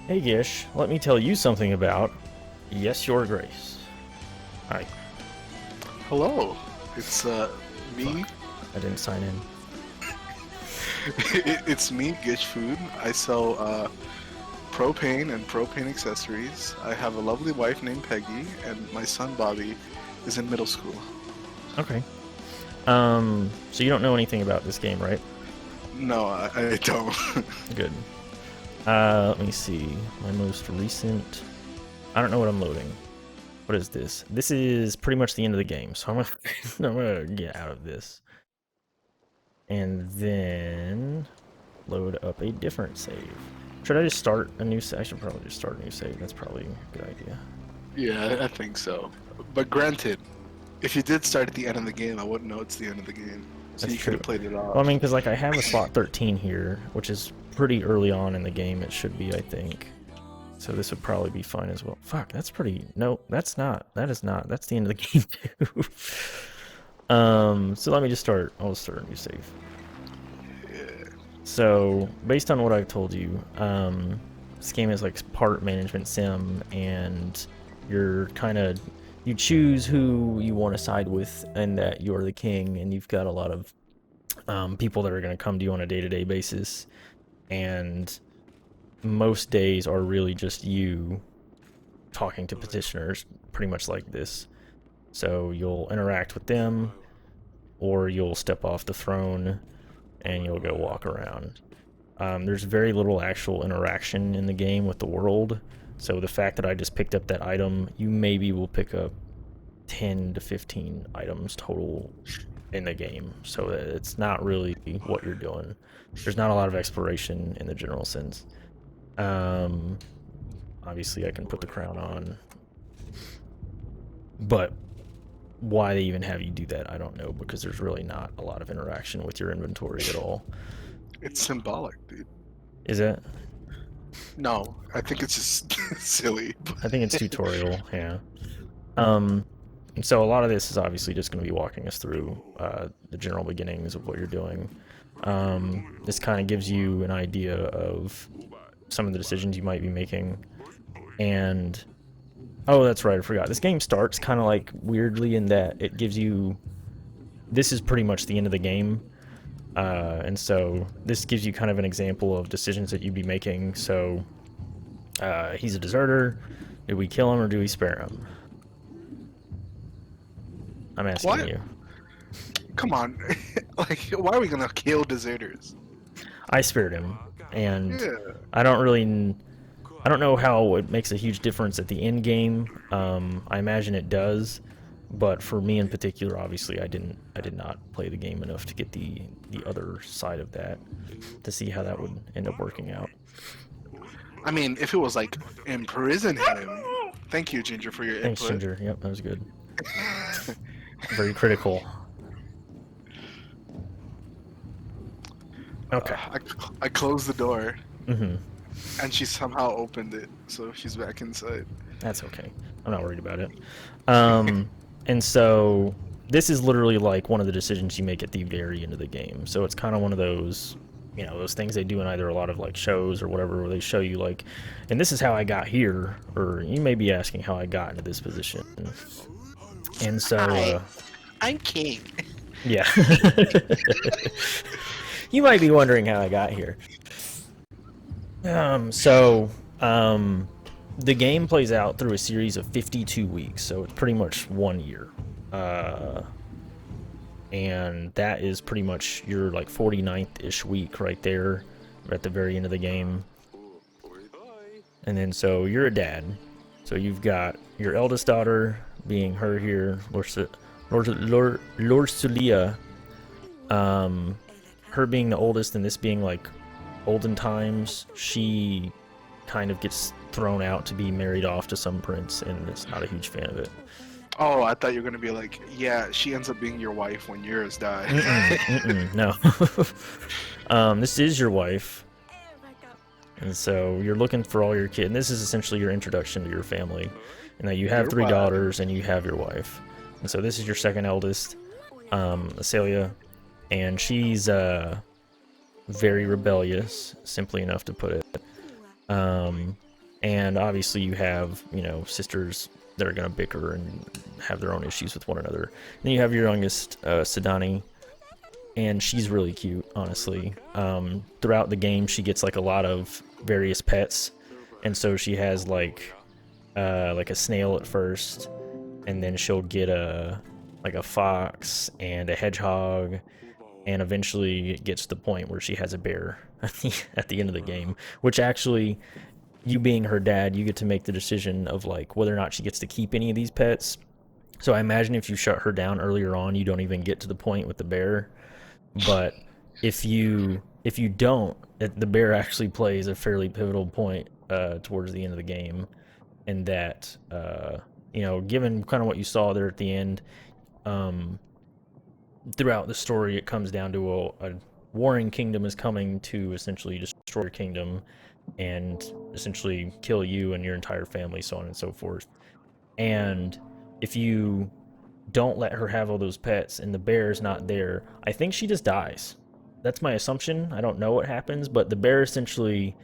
Hey Gish, let me tell you something about Yes, Your Grace. Hi. Hello, it's me. Fuck. I didn't sign in. It's me, Gish Food. I sell propane and propane accessories. I have a lovely wife named Peggy, and my son Bobby is in middle school. Okay. So you don't know anything about this game, right? No, I don't. Good. Let me see. My most recent... I don't know what I'm loading. What is this? This is pretty much the end of the game, so I'm gonna get out of this. And then load up a different save. Should I just start a new save? I should probably just start a new save. That's probably a good idea. Yeah, I think so. But granted, if you did start at the end of the game, I wouldn't know it's the end of the game. So That's you could true. have played it off. Well, I mean, because like I have a slot 13 here, which is pretty early on in the game. It should be, I think. So this would probably be fine as well. Fuck, that's pretty. No, that's not. That is not. That's the end of the game too. So let me just start. I'll just start a new save. Yeah. So based on what I've told you, this game is like part management sim, and you're kind of you choose who you want to side with, and that you're the king, and you've got a lot of people that are going to come to you on a day-to-day basis, and most days are really just you talking to petitioners, pretty much like this. So you'll interact with them, or you'll step off the throne and you'll go walk around. There's very little actual interaction in the game with the world, so the fact that I just picked up that item, you maybe will pick up 10 to 15 items total in the game, so it's not really what you're doing. There's not a lot of exploration in the general sense. Obviously I can put the crown on, but why they even have you do that, I don't know, because there's really not a lot of interaction with your inventory at all. It's symbolic, dude. Is it? No, I think it's just silly. I think it's tutorial, yeah. And so a lot of this is obviously just going to be walking us through the general beginnings of what you're doing. This kind of gives you an idea of some of the decisions you might be making. And, oh, that's right, I forgot. This game starts kind of like weirdly in that it gives you, this is pretty much the end of the game. And so this gives you kind of an example of decisions that you'd be making. So he's a deserter. Do we kill him or do we spare him? I'm asking What? you. Come on. Like, why are we gonna kill deserters? I spared him, and Yeah. I don't know how it makes a huge difference at the end game. I imagine it does, but for me in particular, obviously, I did not play the game enough to get the other side of that to see how that would end up working out. I mean, if it was like imprison him. Thank you, Ginger, for your Thanks, input. Ginger. Yep, that was good. Very critical. Okay. I closed the door, Mm-hmm. and she somehow opened it, so she's back inside. That's okay. I'm not worried about it. And so this is literally like one of the decisions you make at the very end of the game. So it's kind of one of those, those things they do in either a lot of like shows or whatever, where they show you like, and this is how I got here, or you may be asking how I got into this position. And so, I'm king. yeah. You might be wondering how I got here. The game plays out through a series of 52 weeks, so it's pretty much 1 year. And that is pretty much your like 49th-ish week right there, at the very end of the game. And then so you're a dad. So you've got your eldest daughter, being her here, Lorsulia, her being the oldest, and this being like olden times, she kind of gets thrown out to be married off to some prince, and is not a huge fan of it. Oh, I thought you were gonna be like, yeah, she ends up being your wife when yours die. No. This is your wife, and so you're looking for all your kids. And this is essentially your introduction to your family, and that you have Your 3 wife. daughters and you have your wife. And so this is your second eldest, Acelia, and she's very rebellious, simply enough to put it. And obviously you have, you know, sisters that are going to bicker and have their own issues with one another. Then you have your youngest, Sidani, and she's really cute, honestly. Throughout the game, she gets like a lot of various pets, and so she has like a snail at first, and then she'll get a fox and a hedgehog, and eventually it gets to the point where she has a bear at the end of the game, which actually, you being her dad, you get to make the decision of like whether or not she gets to keep any of these pets. So I imagine if you shut her down earlier on, you don't even get to the point with the bear. But if you don't, the bear actually plays a fairly pivotal point towards the end of the game, and that you know, given kind of what you saw there at the end, um, throughout the story, it comes down to a warring kingdom is coming to essentially destroy your kingdom and essentially kill you and your entire family, so on and so forth. And if you don't let her have all those pets and the bear is not there, I think she just dies. That's my assumption. I don't know what happens, but the bear essentially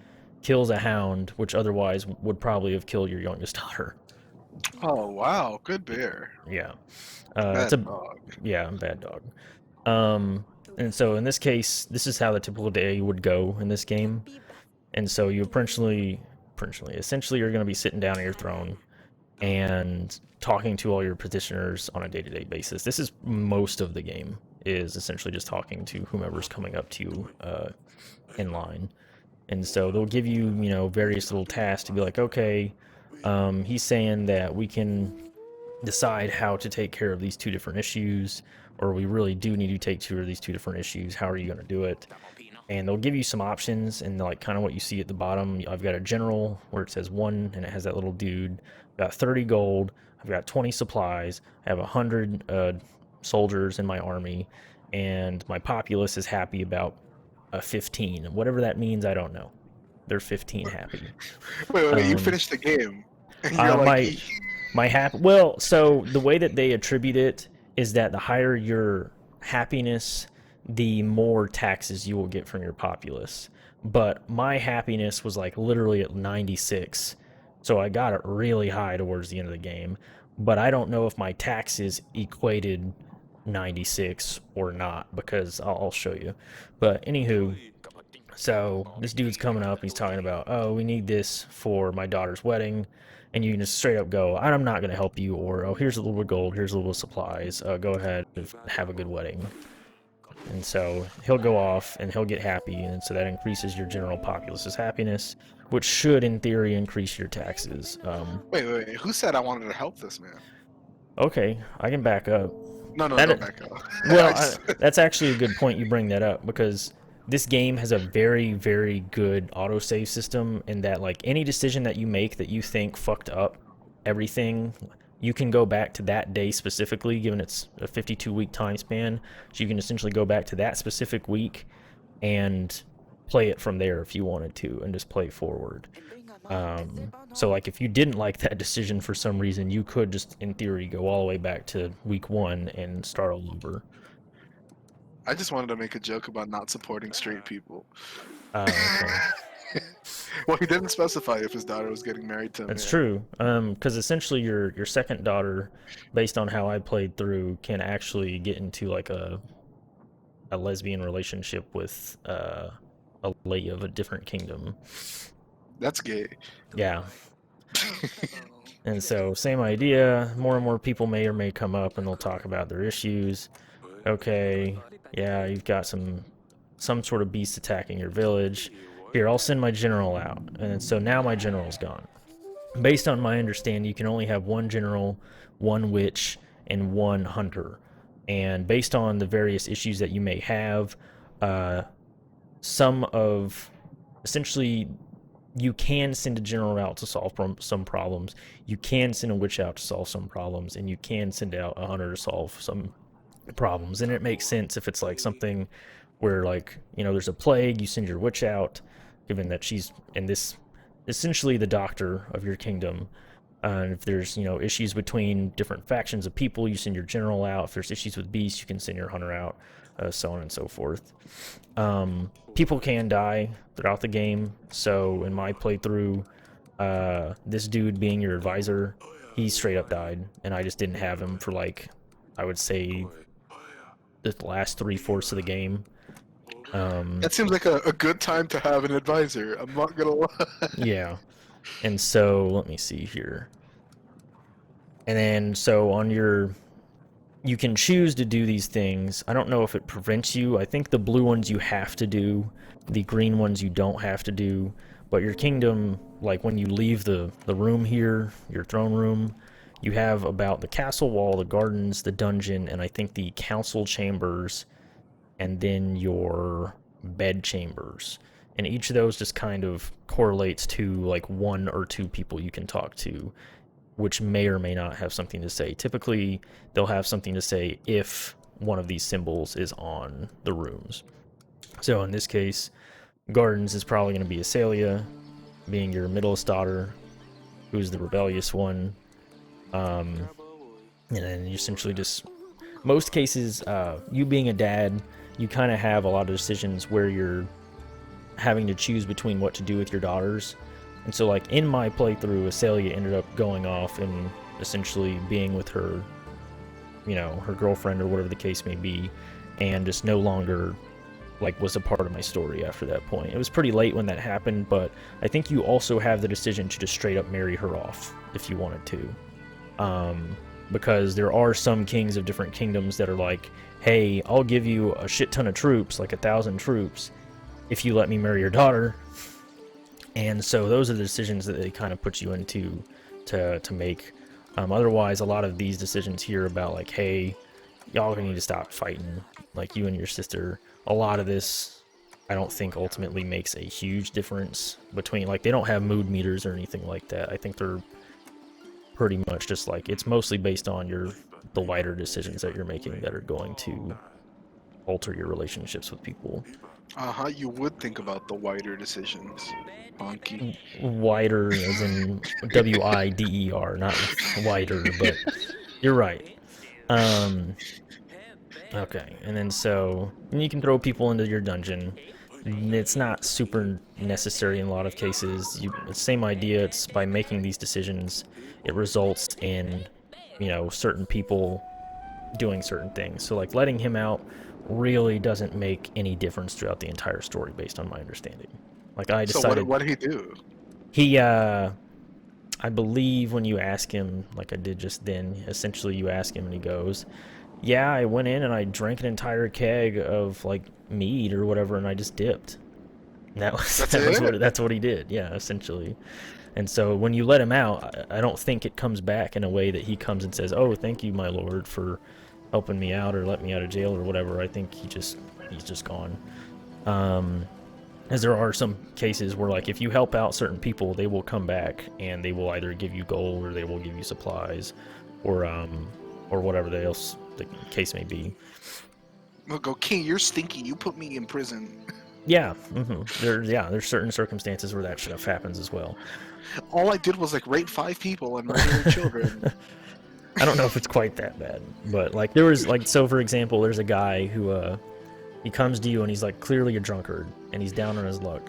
kills a hound, which otherwise would probably have killed your youngest daughter. Oh wow, good bear. Yeah. It's Bad a dog. yeah, bad dog. And so in this case, this is how the typical day would go in this game. And so you essentially you're going to be sitting down on your throne and talking to all your petitioners on a day-to-day basis. This is most of the game, is essentially just talking to whomever's coming up to you in line. And so they'll give you, you know, various little tasks to be like, okay, he's saying that we can decide how to take care of these two different issues, or we really do need to take two of these two different issues. How are you going to do it? And they'll give you some options, and like kind of what you see at the bottom. I've got a general where it says 1, and it has that little dude. I've got 30 gold. I've got 20 supplies. I have 100 soldiers in my army, and my populace is happy about 15. Whatever that means, I don't know. They're 15 happy. Wait, you finished the game. And you're Well, so the way that they attribute it is that the higher your happiness, the more taxes you will get from your populace. But my happiness was like literally at 96, so I got it really high towards the end of the game. But I don't know if my taxes equated 96 or not, because I'll show you. But anywho, so this dude's coming up, he's talking about, oh, we need this for my daughter's wedding. And you can just straight up go, I'm not going to help you, or, oh, here's a little bit of gold, here's a little supplies, go ahead and have a good wedding. And so he'll go off and he'll get happy, and so that increases your general populace's happiness, which should, in theory, increase your taxes. Wait, who said I wanted to help this man? Okay, I can back up. No, don't back up. Well, that's actually a good point you bring that up, because this game has a very, very good autosave system, in that like any decision that you make that you think fucked up everything, you can go back to that day specifically, given it's a 52-week time span. So you can essentially go back to that specific week and play it from there if you wanted to, and just play forward. So like if you didn't like that decision for some reason, you could just, in theory, go all the way back to week 1 and start all over. I just wanted to make a joke about not supporting straight people. Okay. Well, he didn't specify if his daughter was getting married to him. That's true. Because essentially your second daughter, based on how I played through, can actually get into like a lesbian relationship with a lady of a different kingdom. That's gay. Yeah. And so same idea. More and more people may or may come up and they'll talk about their issues. Okay, yeah, you've got some sort of beast attacking your village. Here, I'll send my general out. And so now my general's gone. Based on my understanding, you can only have 1 general, 1 witch, and 1 hunter. And based on the various issues that you may have, essentially, you can send a general out to solve some problems. You can send a witch out to solve some problems, and you can send out a hunter to solve some problems. And it makes sense if it's like something where, like, you know, there's a plague, you send your witch out, given that she's in this essentially the doctor of your kingdom. And if there's, you know, issues between different factions of people, you send your general out. If there's issues with beasts, you can send your hunter out, so on and so forth. People can die throughout the game, so in my playthrough, This dude being your advisor, he straight up died, and I just didn't have him for like, I would say, the last 3/4 of the game. That seems like a good time to have an advisor. I'm not gonna lie. Yeah, and so let me see here. And then so on your, you can choose to do these things. I don't know if it prevents you. I think the blue ones you have to do, the green ones you don't have to do. But your kingdom, like when you leave the room here, your throne room, you have about the castle wall, the gardens, the dungeon, and I think the council chambers, and then your bed chambers. And each of those just kind of correlates to like 1 or 2 people you can talk to, which may or may not have something to say. Typically, they'll have something to say if one of these symbols is on the rooms. So in this case, Gardens is probably going to be Asalia, being your middleest daughter, who's the rebellious one. And then you essentially just, most cases, you being a dad, you kind of have a lot of decisions where you're having to choose between what to do with your daughters. And so, like, in my playthrough, Asalia ended up going off and essentially being with her, you know, her girlfriend or whatever the case may be, and just no longer, like, was a part of my story after that point. It was pretty late when that happened, but I think you also have the decision to just straight up marry her off if you wanted to. Because there are some kings of different kingdoms that are like, hey, I'll give you a shit ton of troops, like 1,000 troops, if you let me marry your daughter. And so those are the decisions that they kind of put you into to make. Otherwise, a lot of these decisions here about like, hey, y'all need to stop fighting, like you and your sister. A lot of this, I don't think ultimately makes a huge difference between, like, they don't have mood meters or anything like that. I think they're pretty much just like, it's mostly based on the wider decisions that you're making that are going to alter your relationships with people. You would think about the wider decisions, Honky. Wider as in WIDER, not wider, but you're right. Okay, and then so you can throw people into your dungeon. It's not super necessary in a lot of cases. Same idea. It's by making these decisions, it results in, you know, certain people doing certain things. So like letting him out really doesn't make any difference throughout the entire story, based on my understanding. Like I decided. So what did he do? He, I believe when you ask him, like I did just then, essentially you ask him and he goes, yeah, I went in and I drank an entire keg of like mead or whatever and I just dipped. And that's what he did. Yeah, essentially. And so when you let him out, I don't think it comes back in a way that he comes and says, oh, thank you, my lord, for helping me out or let me out of jail or whatever. I think he's just gone. As there are some cases where, like, if you help out certain people, they will come back and they will either give you gold or they will give you supplies, or whatever else the case may be. We'll go, King, you're stinky. You put me in prison. Yeah, there's certain circumstances where that stuff happens as well. All I did was like rape 5 people and murder their children. I don't know if it's quite that bad, but like there was like, so for example, there's a guy who he comes to you and he's like clearly a drunkard and he's down on his luck,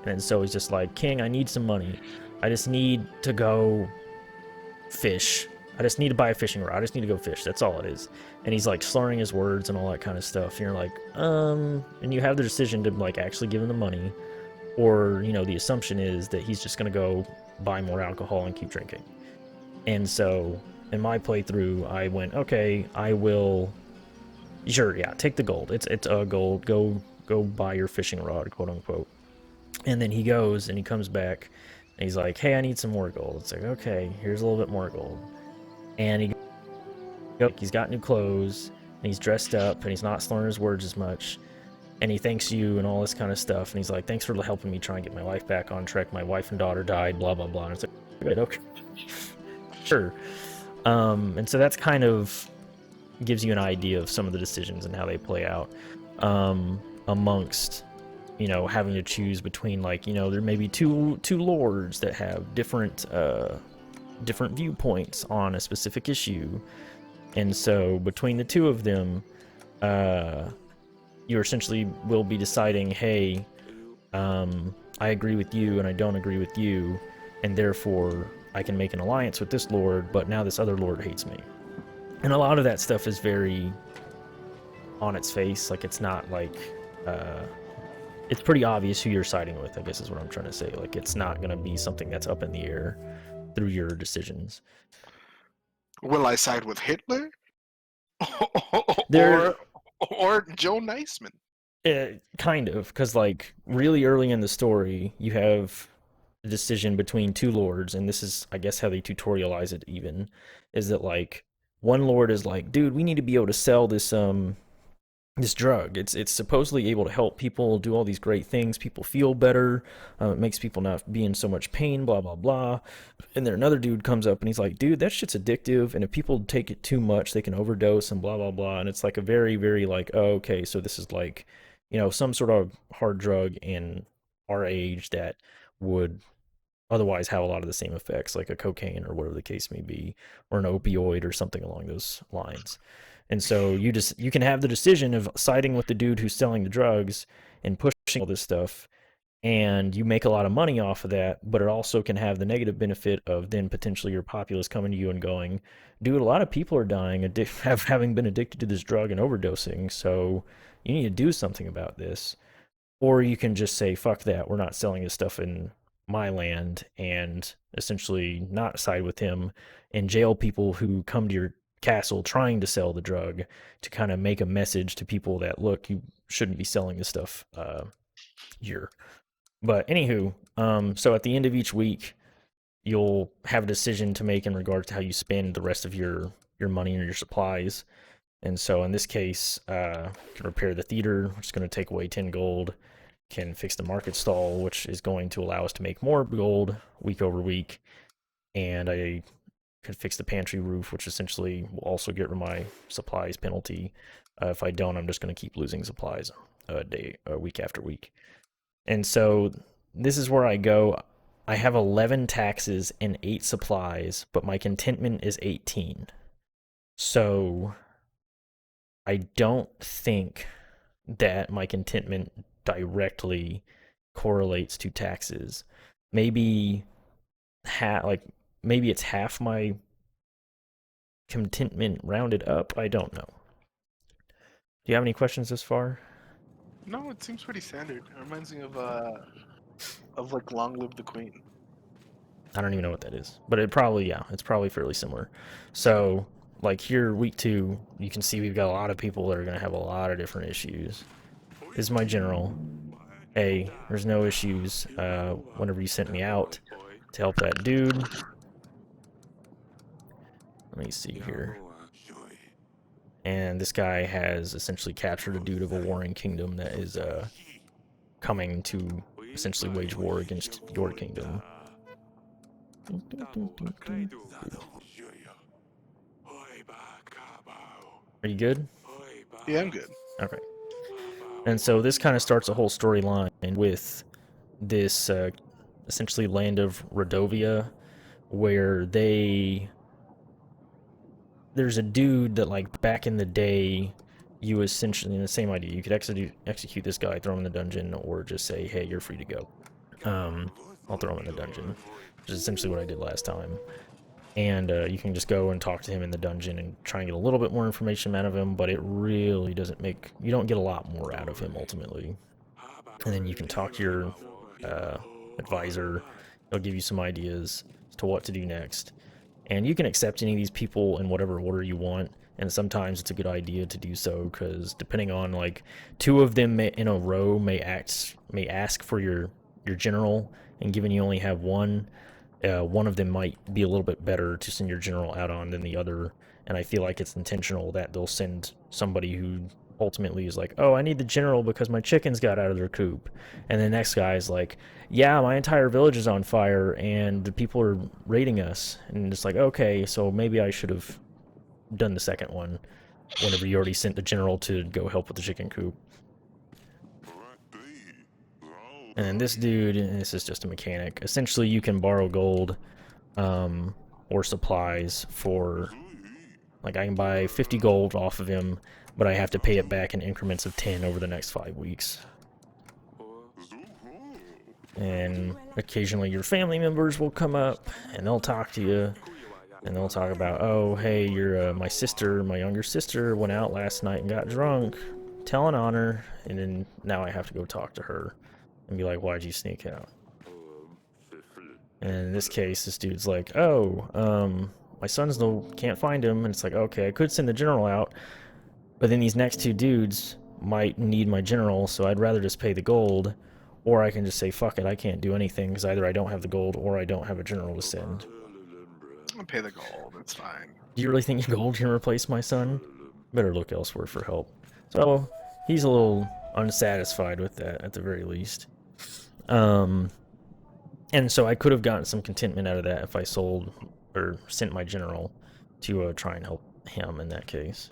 and so he's just like, King, I need some money. I just need to go fish. I just need to buy a fishing rod. I just need to go fish. That's all it is. And he's like slurring his words and all that kind of stuff. And you're like, and you have the decision to like actually give him the money, or, you know, the assumption is that he's just going to go buy more alcohol and keep drinking. And so in my playthrough, I went, okay, I will, sure, yeah, take the gold. It's a gold. Go buy your fishing rod, quote unquote. And then he goes and he comes back and he's like, hey, I need some more gold. It's like, okay, here's a little bit more gold. And he's got new clothes and he's dressed up and he's not slurring his words as much. And he thanks you and all this kind of stuff. And he's like, thanks for helping me try and get my life back on track. My wife and daughter died, blah, blah, blah. And it's like, okay, sure. And so that's kind of gives you an idea of some of the decisions and how they play out, amongst, you know, having to choose between, like, you know, there may be two lords that have different viewpoints on a specific issue. And so between the two of them, you essentially will be deciding, hey, I agree with you and I don't agree with you. and therefore I can make an alliance with this lord, but now this other lord hates me. And a lot of that stuff is very on its face. Like, it's not like, it's pretty obvious who you're siding with, I guess is what I'm trying to say. Like, it's not going to be something that's up in the air through your decisions. Will I side with Hitler? There, or Joe Niceman? kind of, because, like, really early in the story, you have a decision between two lords, and this is, I guess, how they tutorialize it even, is that, like, one lord is like, dude, we need to be able to sell this drug. It's supposedly able to help people do all these great things. People feel better. It makes people not be in so much pain. Blah blah blah. And then another dude comes up and he's like, "Dude, that shit's addictive. And if people take it too much, they can overdose and blah blah blah." And it's like a very very like, oh, okay, so this is like, some sort of hard drug in our age that would otherwise have a lot of the same effects, like a cocaine or whatever the case may be, or an opioid or something along those lines. And so you can have the decision of siding with the dude who's selling the drugs and pushing all this stuff, and you make a lot of money off of that, but it also can have the negative benefit of then potentially your populace coming to you and going, dude, a lot of people are dying having been addicted to this drug and overdosing, so you need to do something about this. Or you can just say, fuck that, we're not selling this stuff in my land, and essentially not side with him and jail people who come to your castle trying to sell the drug, to kind of make a message to people that, look, you shouldn't be selling this stuff here. But anywho, so at the end of each week, you'll have a decision to make in regards to how you spend the rest of your money and your supplies. And so in this case, can repair the theater, which is going to take away 10 gold, can fix the market stall, which is going to allow us to make more gold week over week, and I could fix the pantry roof, which essentially will also get rid of my supplies penalty. If I don't, I'm just going to keep losing supplies week after week. And so this is where I go. I have 11 taxes and 8 supplies, but my contentment is 18. So I don't think that my contentment directly correlates to taxes. Maybe maybe it's half my contentment rounded up. I don't know. Do you have any questions this far? No, it seems pretty standard. It reminds me of like Long Live the Queen. I don't even know what that is, but it's probably fairly similar. So, like here, week 2, you can see we've got a lot of people that are going to have a lot of different issues. This is my general. Hey, there's no issues whenever you sent me out to help that dude. Let me see here. And this guy has essentially captured a dude of a warring kingdom that is coming to essentially wage war against your kingdom. Are you good? Yeah, I'm good. Okay. And so this kind of starts a whole storyline with this essentially land of Rodovia, where there's a dude that, like, back in the day, you essentially, in the same idea, you could execute this guy, throw him in the dungeon, or just say, hey, you're free to go. I'll throw him in the dungeon, which is essentially what I did last time. And you can just go and talk to him in the dungeon and try and get a little bit more information out of him, but it really doesn't you don't get a lot more out of him ultimately. And then you can talk to your advisor. They'll give you some ideas as to what to do next. And you can accept any of these people in whatever order you want, and sometimes it's a good idea to do so, because depending on, like, 2 of them in a row may ask for your general, and given you only have one, one of them might be a little bit better to send your general out on than the other. And I feel like it's intentional that they'll send somebody who ultimately is like, oh, I need the general because my chickens got out of their coop. And the next guy is like, yeah, my entire village is on fire and the people are raiding us. And it's like, okay, so maybe I should have done the second one whenever you already sent the general to go help with the chicken coop. And this dude, this is just a mechanic. Essentially, you can borrow gold or supplies for, like, I can buy 50 gold off of him, but I have to pay it back in increments of 10 over the next 5 weeks. And occasionally your family members will come up and they'll talk to you. And they'll talk about, oh, hey, my sister, my younger sister, went out last night and got drunk, telling on her, and then now I have to go talk to her and be like, why'd you sneak out? And in this case, this dude's like, oh, my son's can't find him, and it's like, okay, I could send the general out, but then these next two dudes might need my general, so I'd rather just pay the gold, or I can just say, fuck it, I can't do anything, because either I don't have the gold or I don't have a general to send. I'll pay the gold, it's fine. Do you really think your gold can replace my son? Better look elsewhere for help. So, he's a little unsatisfied with that, at the very least. And so I could have gotten some contentment out of that if I sold, or sent my general to try and help him in that case.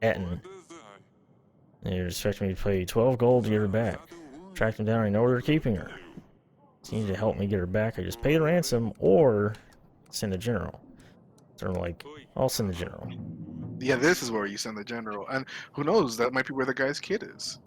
Etten. You're expecting me to pay 12 gold to get her back. Track them down, I know where they're keeping her. So you need to help me get her back. I just pay the ransom or send the general. So I'm like, I'll send the general. Yeah, this is where you send the general. And who knows, that might be where the guy's kid is.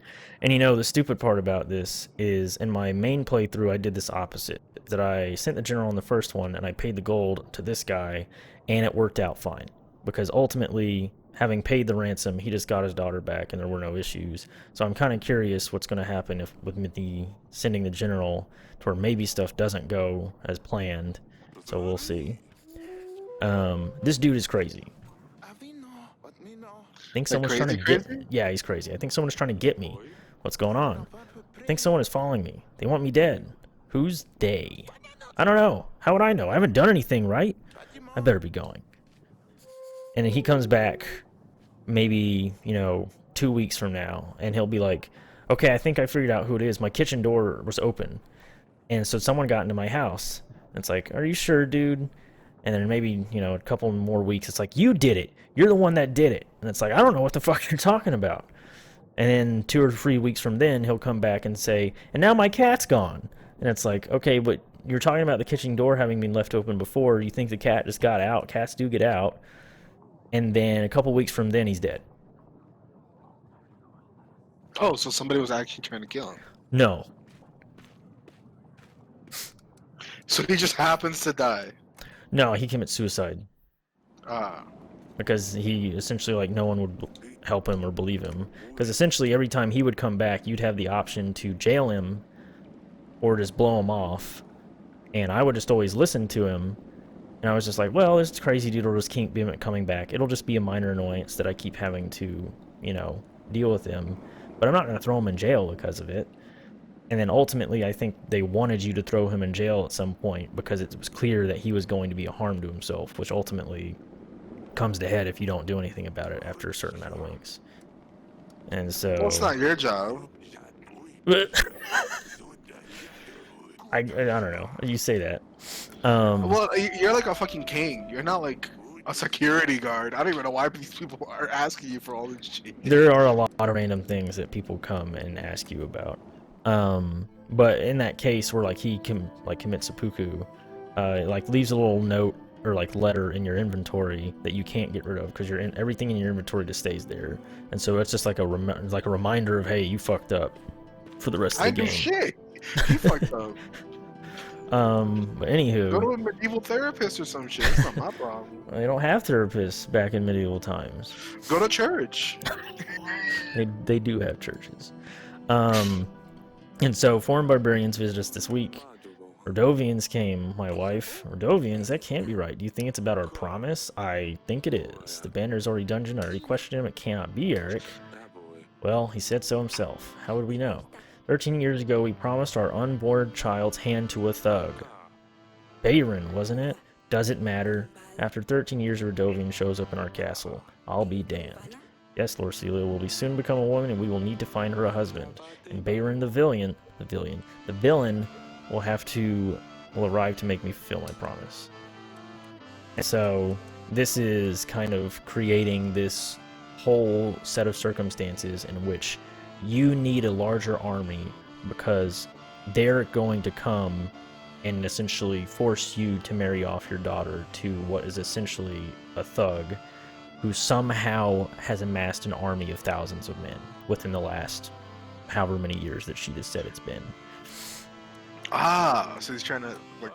And you know, the stupid part about this is in my main playthrough, I did this opposite. That I sent the general in the first one and I paid the gold to this guy and it worked out fine. Because ultimately, having paid the ransom, he just got his daughter back and there were no issues. So I'm kind of curious what's going to happen if with me sending the general to where maybe stuff doesn't go as planned. So we'll see. This dude is crazy. I think someone's trying to get me. Yeah, he's crazy. I think someone's trying to get me. What's going on? I think someone is following me. They want me dead. Who's they? I don't know. How would I know? I haven't done anything, right? I better be going. And then he comes back maybe, 2 weeks from now, and he'll be like, okay, I think I figured out who it is. My kitchen door was open, and so someone got into my house. And it's like, are you sure, dude? And then maybe, a couple more weeks, it's like, you did it. You're the one that did it. And it's like, I don't know what the fuck you're talking about. And then 2 or 3 weeks from then, he'll come back and say, and now my cat's gone. And it's like, okay, but you're talking about the kitchen door having been left open before. You think the cat just got out. Cats do get out. And then a couple weeks from then, he's dead. Oh, so somebody was actually trying to kill him. No. So he just happens to die. No, he commits suicide. Ah. Because he essentially, no one would help him or believe him. Because essentially every time he would come back, you'd have the option to jail him or just blow him off. And I would just always listen to him. And I was just like, well, this crazy dude will just keep coming back. It'll just be a minor annoyance that I keep having to, deal with him. But I'm not going to throw him in jail because of it. And then ultimately, I think they wanted you to throw him in jail at some point because it was clear that he was going to be a harm to himself, which ultimately comes to head if you don't do anything about it after a certain amount of weeks. And so... Well, it's not your job. I don't know. You say that. Well, you're like a fucking king. You're not like a security guard. I don't even know why these people are asking you for all this shit. There are a lot of random things that people come and ask you about. But in that case where he commits seppuku, leaves a little note or letter in your inventory that you can't get rid of because everything in your inventory just stays there, and so it's just like a reminder of, hey, you fucked up for the rest of the game. I do shit. You fucked up. But anywho, go to a medieval therapist or some shit. That's not my problem. They don't have therapists back in medieval times. Go to church. They do have churches. And so foreign barbarians visit us this week. Ordovians came, my wife. Ordovians? That can't be right. Do you think it's about our promise? I think it is. The banner's already dungeon. I already questioned him. It cannot be Eric. Well, he said so himself. How would we know? 13 years ago, we promised our unborn child's hand to a thug. Bayron, wasn't it? Does it matter? After 13 years, Ordovian shows up in our castle. I'll be damned. Yes, Lord Celia will soon become a woman, and we will need to find her a husband. And Bayron, the villain, will arrive to make me fulfill my promise. And so this is kind of creating this whole set of circumstances in which you need a larger army because they're going to come and essentially force you to marry off your daughter to what is essentially a thug who somehow has amassed an army of thousands of men within the last however many years that she just said it's been. Ah, so he's trying to like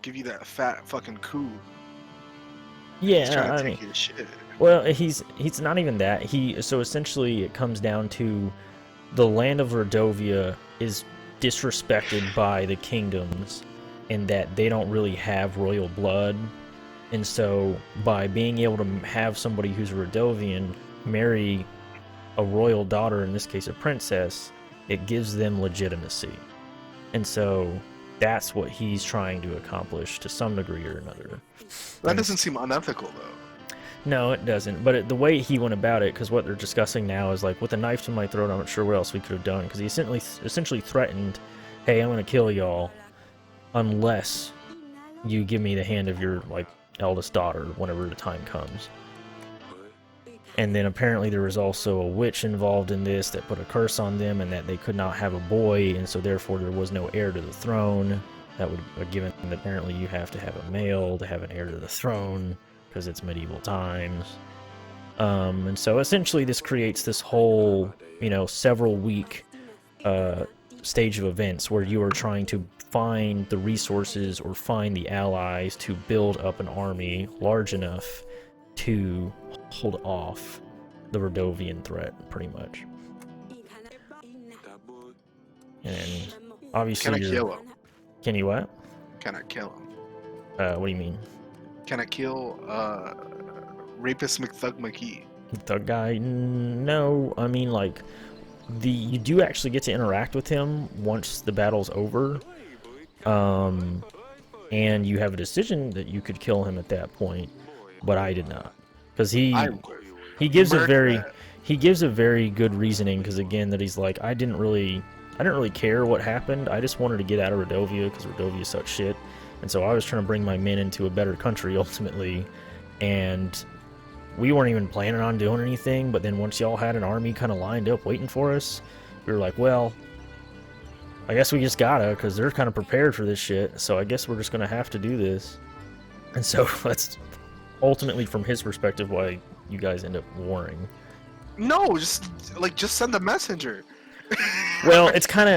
give you that fat fucking coup. He's Yeah, trying I to mean, take your shit. well, he's not even that. So essentially it comes down to the land of Rodovia is disrespected by the kingdoms in that they don't really have royal blood. And so by being able to have somebody who's a Rodovian marry a royal daughter, in this case a princess, it gives them legitimacy. And so that's what he's trying to accomplish to some degree or another. That doesn't seem unethical though. No, it doesn't. But the way he went about it, because what they're discussing now is like, with a knife to my throat, I'm not sure what else we could have done. Because he essentially threatened, hey, I'm going to kill y'all unless you give me the hand of your, like, eldest daughter whenever the time comes. And then apparently there was also a witch involved in this that put a curse on them and that they could not have a boy, and so therefore there was no heir to the throne. That would have given that apparently you have to have a male to have an heir to the throne because it's medieval times. And so essentially this creates this whole, several week stage of events where you are trying to find the resources or find the allies to build up an army large enough to hold off the Rodovian threat, pretty much. And obviously, Can I kill him? Can you what? Can I kill him? What do you mean? Can I kill Rapist McThug McKee? Thug guy? No. I mean, like, you do actually get to interact with him once the battle's over. And you have a decision that you could kill him at that point, but I did not, because he gives a very good reasoning, because again that he's like, I didn't really care what happened. I just wanted to get out of Rodovia because Rodovia sucks shit, and so I was trying to bring my men into a better country ultimately, and we weren't even planning on doing anything. But then once y'all had an army kind of lined up waiting for us, we were like, well, I guess we just gotta, because they're kind of prepared for this shit, so I guess we're just gonna have to do this. And so that's ultimately, from his perspective, why you guys end up warring. No, just send a messenger. Well, it's kind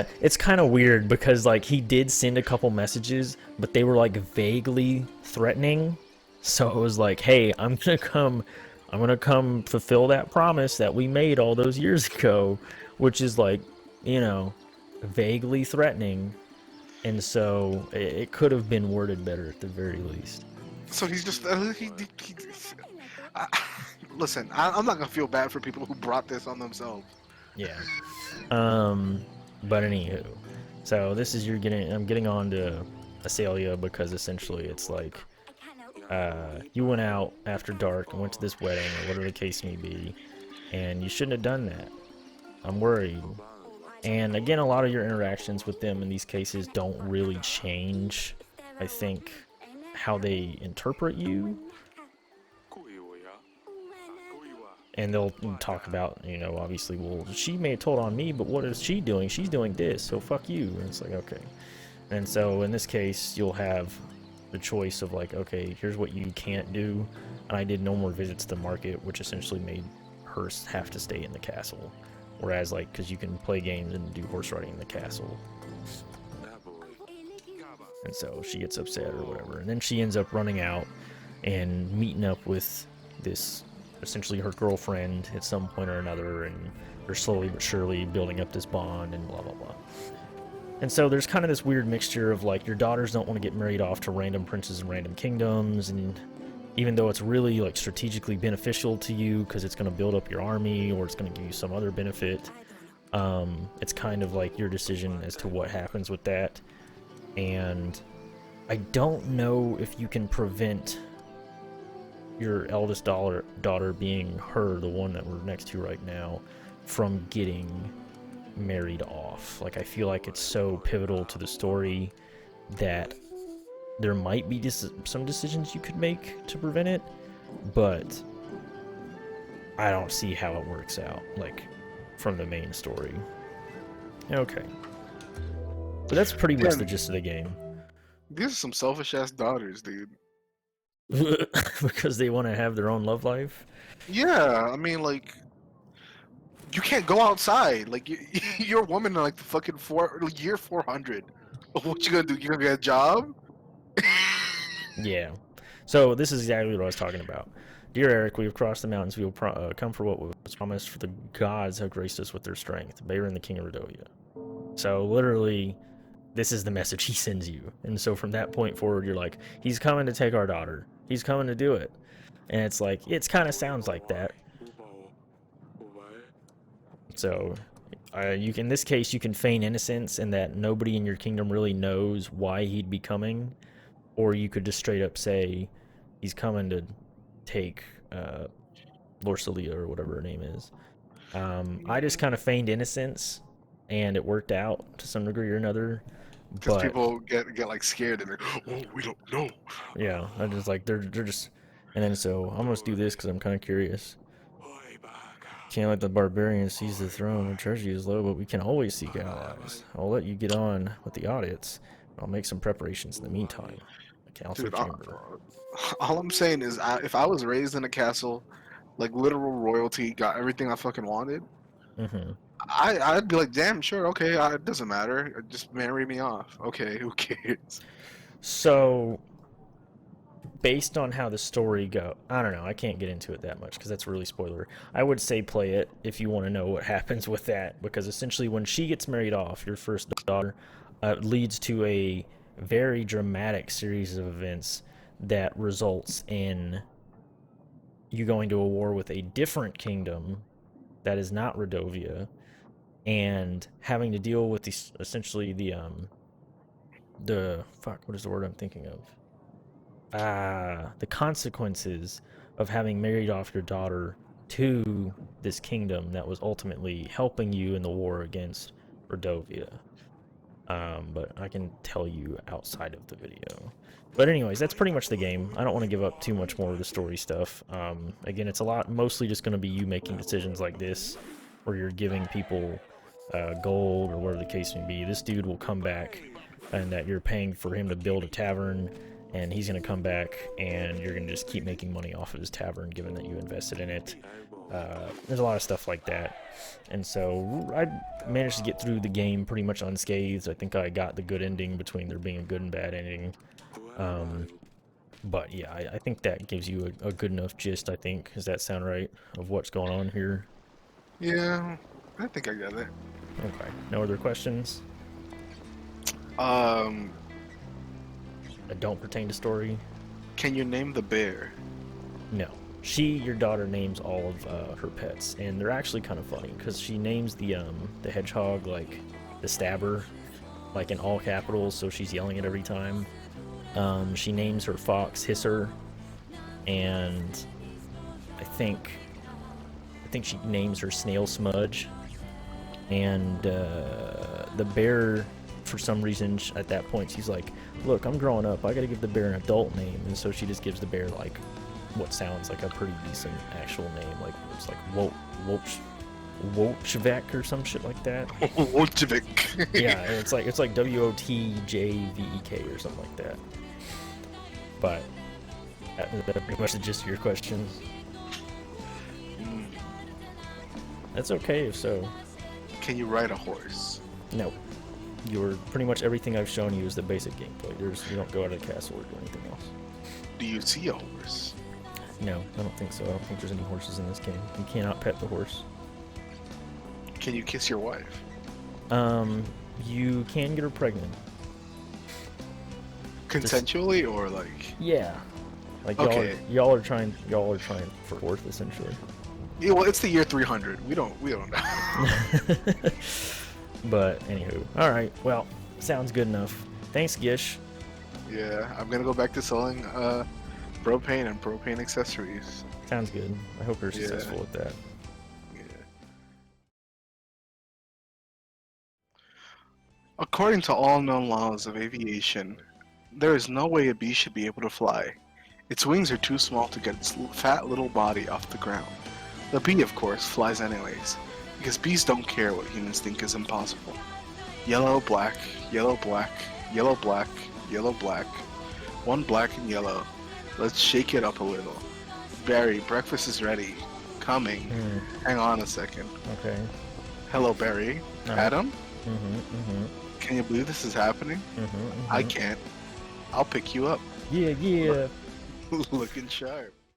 of weird, because like he did send a couple messages, but they were like vaguely threatening. So it was like, hey, I'm gonna come fulfill that promise that we made all those years ago, which is like, vaguely threatening. And so it could have been worded better at the very least. So he's just listen. I'm not gonna feel bad for people who brought this on themselves. Yeah. But anywho, so this is I'm getting on to Asalia, because essentially it's like, you went out after dark and went to this wedding or whatever the case may be, and you shouldn't have done that. I'm worried. And again, a lot of your interactions with them in these cases don't really change, I think, how they interpret you. And they'll talk about, obviously, well, she may have told on me, but what is she doing? She's doing this, so fuck you. And it's like, okay. And so in this case, you'll have the choice of like, okay, here's what you can't do. And I did no more visits to the market, which essentially made her have to stay in the castle. Whereas, like, because you can play games and do horse riding in the castle. And so she gets upset or whatever. And then she ends up running out and meeting up with this, essentially her girlfriend at some point or another. And they're slowly but surely building up this bond and blah, blah, blah. And so there's kind of this weird mixture of, like, your daughters don't want to get married off to random princes and random kingdoms. And even though it's really, like, strategically beneficial to you because it's going to build up your army or it's going to give you some other benefit, it's kind of like your decision as to what happens with that. And I don't know if you can prevent your eldest daughter being her, the one that we're next to right now, from getting married off. Like, I feel like it's so pivotal to the story that there might be some decisions you could make to prevent it, but I don't see how it works out, like, from the main story. Okay. But that's pretty much the gist of the game. These are some selfish-ass daughters, dude. Because they want to have their own love life? Yeah, I mean, like, You can't go outside. Like you're a woman in like the fucking year 400. What you gonna do? You gonna get a job? Yeah. So this is exactly what I was talking about. Dear Eric, we have crossed the mountains. We will come for what was promised, for the gods have graced us with their strength. Bayron, the king of Redovia. So literally, this is the message he sends you. And so from that point forward, you're like, he's coming to take our daughter. He's coming to do it. And it's like, it kind of sounds like that. So you can, in this case, you can feign innocence and that nobody in your kingdom really knows why he'd be coming. Or you could just straight up say, he's coming to take Lorsalia or whatever her name is. I just kind of feigned innocence, and it worked out to some degree or another. Because But people get like scared and like, oh, we don't know. yeah, I just like they're just, and then so I'm gonna do this because I'm kind of curious. Can't let the barbarians seize the throne. The treasury is low, but we can always seek allies. I'll let you get on with the audits. I'll make some preparations in the meantime. The council Dude, chamber. all I'm saying is, if I was raised in a castle, like literal royalty, got everything I fucking wanted, Mm-hmm. I'd be like, damn, sure, okay, it doesn't matter. Just marry me off. Okay, who cares? So, based on how the story go, I don't know. I can't get into it that much because that's really spoiler. I would say play it if you want to know what happens with that, because essentially when she gets married off, your first daughter, leads to a very dramatic series of events that results in you going to a war with a different kingdom that is not Redovia, and having to deal with essentially the fuck, what is the word I'm thinking of? The consequences of having married off your daughter to this kingdom that was ultimately helping you in the war against Redovia. But I can tell you outside of the video. But anyways, that's pretty much the game. I don't want to give up too much more of the story stuff. Again, it's mostly just going to be you making decisions like this, where you're giving people gold or whatever the case may be. This dude will come back, and that you're paying for him to build a tavern, and he's going to come back, and you're going to just keep making money off of his tavern, given that you invested in it. There's a lot of stuff like that. And so I managed to get through the game pretty much unscathed. I think I got the good ending between there being a good and bad ending. But yeah, I think that gives you a good enough gist, I think. Does that sound right, of what's going on here? Yeah, I think I got it. Okay. No other questions Um, that don't pertain to story? can you name the bear? No. Your daughter, names all of her pets, and they're actually kind of funny because she names the hedgehog like the stabber, like in all capitals, so she's yelling it every time. She names her fox Hisser, and I think she names her snail Smudge, and the bear, for some reason at that point she's like, look, I'm growing up, I gotta give the bear an adult name, and so she just gives the bear like what sounds like a pretty decent actual name, like it's like Wolchvek or some shit like that. Wolchvik. Yeah, it's like WOTJVEK or something like that. But that pretty much the gist of your questions. That's okay if so. Can you ride a horse? No. Pretty much everything I've shown you is the basic gameplay. You don't go out of the castle or do anything else. Do you see a horse? No, I don't think so. I don't think there's any horses in this game. You cannot pet the horse. Can you kiss your wife? You can get her pregnant. Consensually or like? Yeah. Like Okay. y'all are trying for fourth essentially. Yeah, well, it's the year 300. We don't know. But anywho, all right. Well, sounds good enough. Thanks, Gish. Yeah, I'm gonna go back to selling propane and propane accessories. Sounds good. I hope you're Yeah. successful with that. Yeah. According to all known laws of aviation, there is no way a bee should be able to fly. Its wings are too small to get its fat little body off the ground. The bee, of course, flies anyways, because bees don't care what humans think is impossible. Yellow, black, yellow, black, yellow, black, yellow, black. One black and yellow. Let's shake it up a little. Barry, breakfast is ready. coming. Hang on a second. Okay. Hello, Barry. Adam? Mm-hmm. Can you believe this is happening? I can't. I'll pick you up. Yeah. Looking sharp.